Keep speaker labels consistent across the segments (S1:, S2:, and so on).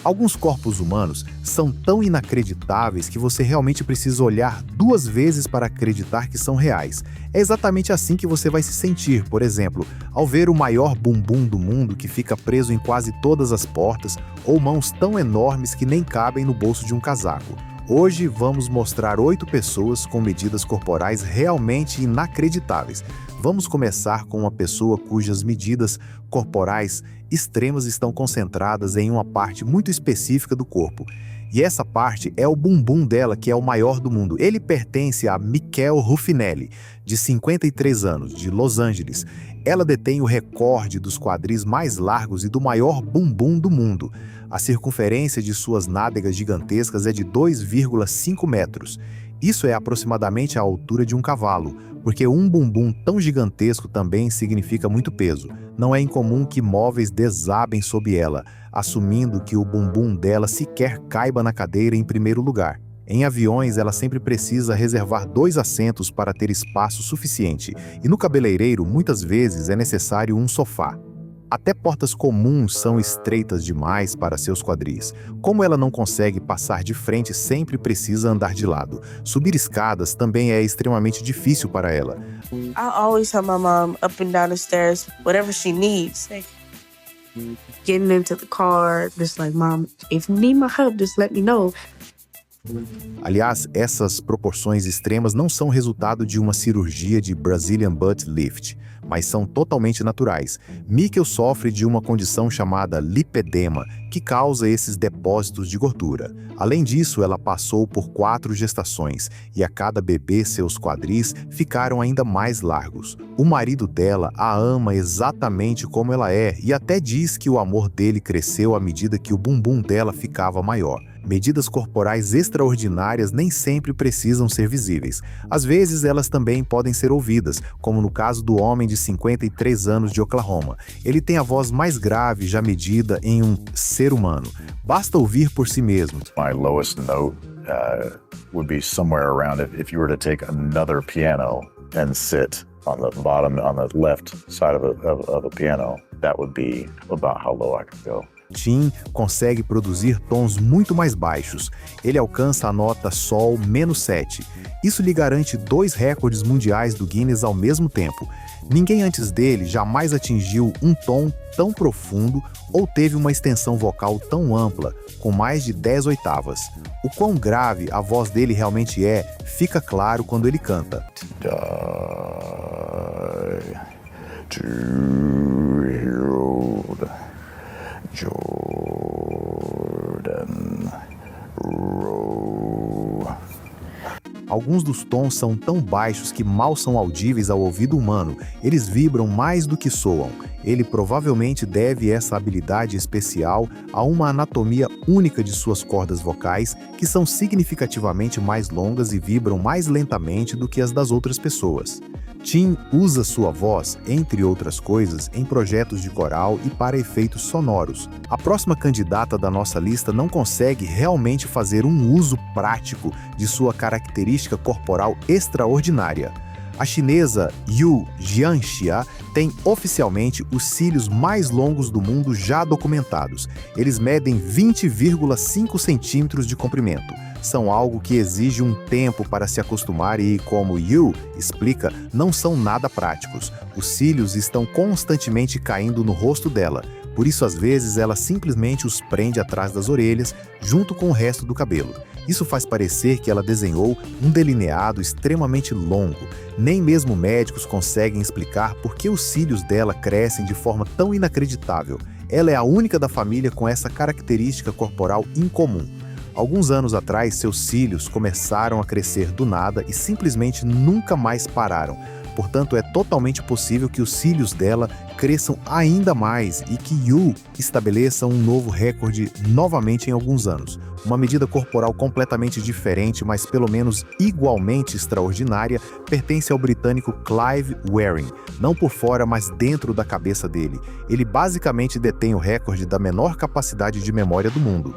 S1: Alguns corpos humanos são tão inacreditáveis que você realmente precisa olhar 2 vezes para acreditar que são reais. É exatamente assim que você vai se sentir, por exemplo, ao ver o maior bumbum do mundo que fica preso em quase todas as portas, ou mãos tão enormes que nem cabem no bolso de um casaco. Hoje vamos mostrar 8 pessoas com medidas corporais realmente inacreditáveis. Vamos começar com uma pessoa cujas medidas corporais extremas estão concentradas em uma parte muito específica do corpo. E essa parte é o bumbum dela, que é o maior do mundo. Ele pertence a Michelle Ruffinelli, de 53 anos, de Los Angeles. Ela detém o recorde dos quadris mais largos e do maior bumbum do mundo. A circunferência de suas nádegas gigantescas é de 2,5 metros. Isso é aproximadamente a altura de um cavalo, porque um bumbum tão gigantesco também significa muito peso. Não é incomum que móveis desabem sob ela, assumindo que o bumbum dela sequer caiba na cadeira em primeiro lugar. Em aviões, ela sempre precisa reservar 2 assentos para ter espaço suficiente, e no cabeleireiro, muitas vezes, é necessário um sofá. Até portas comuns são estreitas demais para seus quadris. Como ela não consegue passar de frente, sempre precisa andar de lado. Subir escadas também é extremamente difícil para ela.
S2: I always have my mom up and down the stairs, whatever she needs. Getting into the car, just like, Mom, if you need my help, just let me know.
S1: Aliás, essas proporções extremas não são resultado de uma cirurgia de Brazilian Butt Lift, mas são totalmente naturais. Mikkel sofre de uma condição chamada lipedema, que causa esses depósitos de gordura. Além disso, ela passou por 4 gestações, e a cada bebê seus quadris ficaram ainda mais largos. O marido dela a ama exatamente como ela é, e até diz que o amor dele cresceu à medida que o bumbum dela ficava maior. Medidas corporais extraordinárias nem sempre precisam ser visíveis. Às vezes, elas também podem ser ouvidas, como no caso do homem de 53 anos de Oklahoma. Ele tem a voz mais grave já medida em um ser humano. Basta ouvir por si mesmo.
S3: My lowest note would be somewhere around if you were to take another piano and sit on the bottom, on the left side of a piano, that would be about how low I could go.
S1: Tim consegue produzir tons muito mais baixos. Ele alcança a nota Sol -7. Isso lhe garante 2 recordes mundiais do Guinness ao mesmo tempo. Ninguém antes dele jamais atingiu um tom tão profundo ou teve uma extensão vocal tão ampla, com mais de 10 oitavas. O quão grave a voz dele realmente é, fica claro quando ele canta. Jordan Rowe. Alguns dos tons são tão baixos que mal são audíveis ao ouvido humano. Eles vibram mais do que soam. Ele provavelmente deve essa habilidade especial a uma anatomia única de suas cordas vocais, que são significativamente mais longas e vibram mais lentamente do que as das outras pessoas. Tim usa sua voz, entre outras coisas, em projetos de coral e para efeitos sonoros. A próxima candidata da nossa lista não consegue realmente fazer um uso prático de sua característica corporal extraordinária. A chinesa Yu Jianxia tem oficialmente os cílios mais longos do mundo já documentados. Eles medem 20,5 centímetros de comprimento. São algo que exige um tempo para se acostumar e, como Yu explica, não são nada práticos. Os cílios estão constantemente caindo no rosto dela. Por isso, às vezes, ela simplesmente os prende atrás das orelhas, junto com o resto do cabelo. Isso faz parecer que ela desenhou um delineado extremamente longo. Nem mesmo médicos conseguem explicar por que os cílios dela crescem de forma tão inacreditável. Ela é a única da família com essa característica corporal incomum. Alguns anos atrás, seus cílios começaram a crescer do nada e simplesmente nunca mais pararam. Portanto, é totalmente possível que os cílios dela cresçam ainda mais e que Yu estabeleça um novo recorde novamente em alguns anos. Uma medida corporal completamente diferente, mas pelo menos igualmente extraordinária, pertence ao britânico Clive Waring, não por fora, mas dentro da cabeça dele. Ele basicamente detém o recorde da menor capacidade de memória do mundo.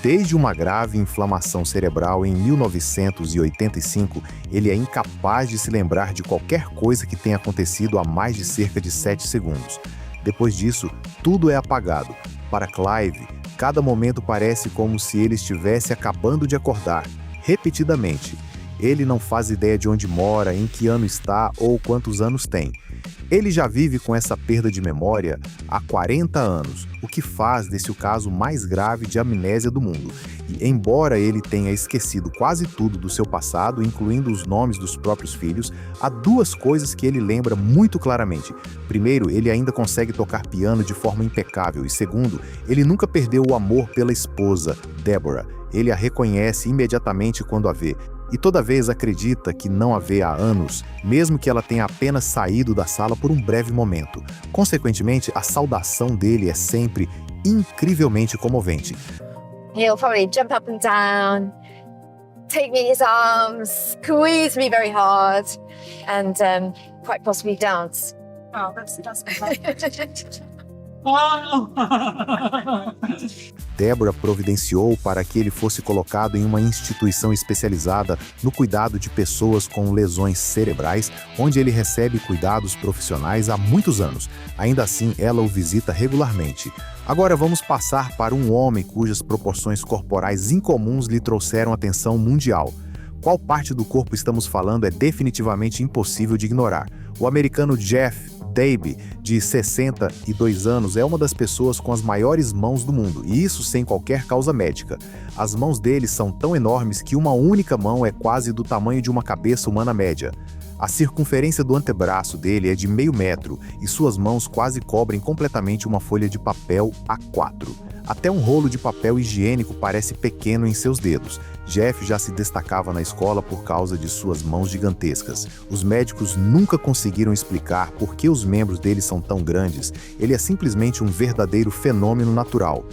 S1: Desde uma grave inflamação cerebral em 1985, ele é incapaz de se lembrar de qualquer coisa que tenha acontecido há mais de cerca de 7 segundos. Depois disso, tudo é apagado. Para Clive, cada momento parece como se ele estivesse acabando de acordar, repetidamente. Ele não faz ideia de onde mora, em que ano está ou quantos anos tem. Ele já vive com essa perda de memória há 40 anos, o que faz desse o caso mais grave de amnésia do mundo. E, embora ele tenha esquecido quase tudo do seu passado, incluindo os nomes dos próprios filhos, há duas coisas que ele lembra muito claramente. Primeiro, ele ainda consegue tocar piano de forma impecável. E segundo, ele nunca perdeu o amor pela esposa, Deborah. Ele a reconhece imediatamente quando a vê. E toda vez acredita que não a vê há anos, mesmo que ela tenha apenas saído da sala por um breve momento. Consequentemente, a saudação dele é sempre incrivelmente comovente.
S4: He'll probably jump up and down, take me in his arms, squeeze me very hard, and quite possibly dance.
S2: Oh, that's
S1: Deborah providenciou para que ele fosse colocado em uma instituição especializada no cuidado de pessoas com lesões cerebrais, onde ele recebe cuidados profissionais há muitos anos. Ainda assim, ela o visita regularmente. Agora vamos passar para um homem cujas proporções corporais incomuns lhe trouxeram atenção mundial. Qual parte do corpo estamos falando é definitivamente impossível de ignorar. O americano Jeff Davey, de 62 anos, é uma das pessoas com as maiores mãos do mundo, e isso sem qualquer causa médica. As mãos dele são tão enormes que uma única mão é quase do tamanho de uma cabeça humana média. A circunferência do antebraço dele é de meio metro, e suas mãos quase cobrem completamente uma folha de papel A4. Até um rolo de papel higiênico parece pequeno em seus dedos. Jeff já se destacava na escola por causa de suas mãos gigantescas. Os médicos nunca conseguiram explicar por que os membros dele são tão grandes. Ele é simplesmente um verdadeiro fenômeno natural.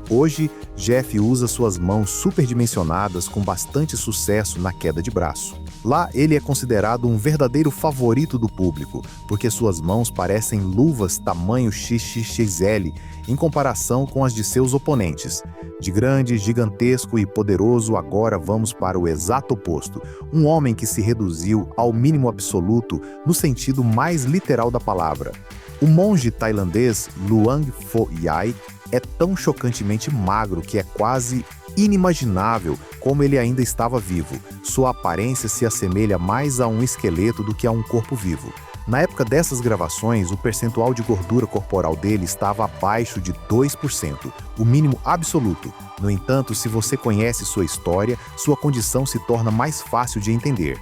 S1: Hoje, Jeff usa suas mãos superdimensionadas com bastante sucesso na queda de braço. Lá, ele é considerado um verdadeiro favorito do público, porque suas mãos parecem luvas tamanho XXXL em comparação com as de seus oponentes. De grande, gigantesco e poderoso, agora vamos para o exato oposto. Um homem que se reduziu ao mínimo absoluto no sentido mais literal da palavra. O monge tailandês Luang Pho Yai é tão chocantemente magro que é quase inimaginável como ele ainda estava vivo. Sua aparência se assemelha mais a um esqueleto do que a um corpo vivo. Na época dessas gravações, o percentual de gordura corporal dele estava abaixo de 2%, o mínimo absoluto. No entanto, se você conhece sua história, sua condição se torna mais fácil de entender.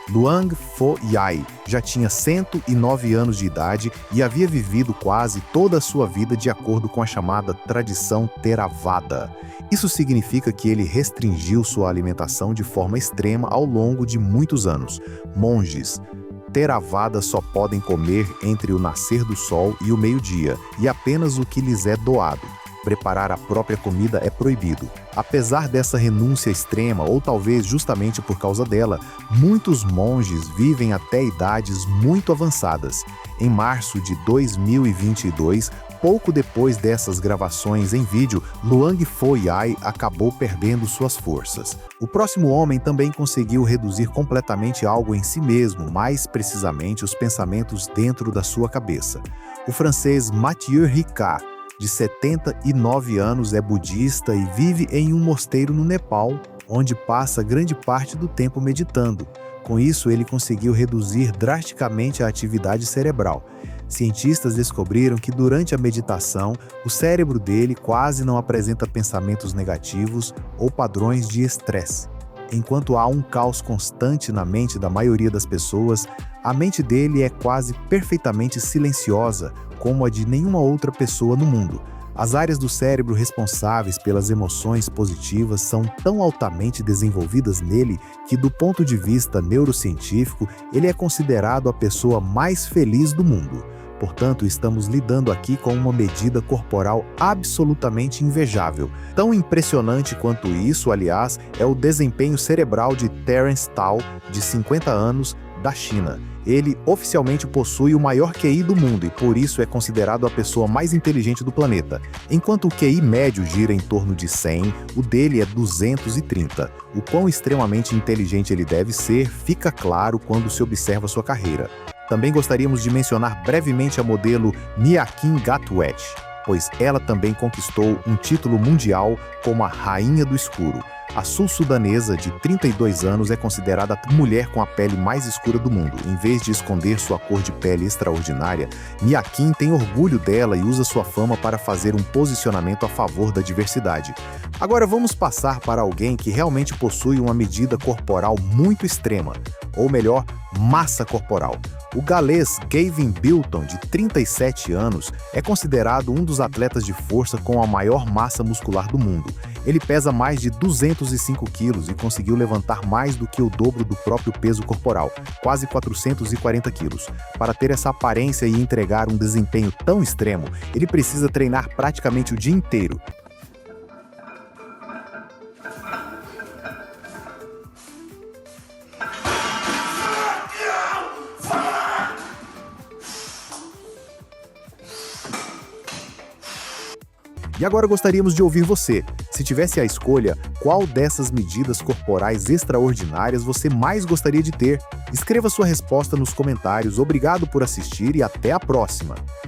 S1: Luang Pho Yai já tinha 109 anos de idade e havia vivido quase toda a sua vida de acordo com a chamada tradição Theravada. Isso significa que ele restringiu sua alimentação de forma extrema ao longo de muitos anos. Monges Theravada só podem comer entre o nascer do sol e o meio-dia, e apenas o que lhes é doado. Preparar a própria comida é proibido. Apesar dessa renúncia extrema, ou talvez justamente por causa dela, muitos monges vivem até idades muito avançadas. Em março de 2022, pouco depois dessas gravações em vídeo, Luang Pho Yai acabou perdendo suas forças. O próximo homem também conseguiu reduzir completamente algo em si mesmo, mais precisamente os pensamentos dentro da sua cabeça. O francês Mathieu Ricard, de 79 anos, é budista e vive em um mosteiro no Nepal, onde passa grande parte do tempo meditando. Com isso, ele conseguiu reduzir drasticamente a atividade cerebral. Cientistas descobriram que durante a meditação, o cérebro dele quase não apresenta pensamentos negativos ou padrões de estresse. Enquanto há um caos constante na mente da maioria das pessoas, a mente dele é quase perfeitamente silenciosa, como a de nenhuma outra pessoa no mundo. As áreas do cérebro responsáveis pelas emoções positivas são tão altamente desenvolvidas nele que, do ponto de vista neurocientífico, ele é considerado a pessoa mais feliz do mundo. Portanto, estamos lidando aqui com uma medida corporal absolutamente invejável. Tão impressionante quanto isso, aliás, é o desempenho cerebral de Terence Tao, de 50 anos, da China. Ele oficialmente possui o maior QI do mundo e por isso é considerado a pessoa mais inteligente do planeta. Enquanto o QI médio gira em torno de 100, o dele é 230. O quão extremamente inteligente ele deve ser fica claro quando se observa sua carreira. Também gostaríamos de mencionar brevemente a modelo Mia Kim Gatwet. pois ela também conquistou um título mundial como a Rainha do Escuro. A sul-sudanesa, de 32 anos, é considerada a mulher com a pele mais escura do mundo. Em vez de esconder sua cor de pele extraordinária, Mia Kim tem orgulho dela e usa sua fama para fazer um posicionamento a favor da diversidade. Agora vamos passar para alguém que realmente possui uma medida corporal muito extrema, ou melhor, massa corporal. O galês Gavin Bilton, de 37 anos, é considerado um dos atletas de força com a maior massa muscular do mundo. Ele pesa mais de 205 quilos e conseguiu levantar mais do que o dobro do próprio peso corporal, quase 440 quilos. Para ter essa aparência e entregar um desempenho tão extremo, ele precisa treinar praticamente o dia inteiro. E agora gostaríamos de ouvir você. Se tivesse a escolha, qual dessas medidas corporais extraordinárias você mais gostaria de ter? Escreva sua resposta nos comentários. Obrigado por assistir e até a próxima!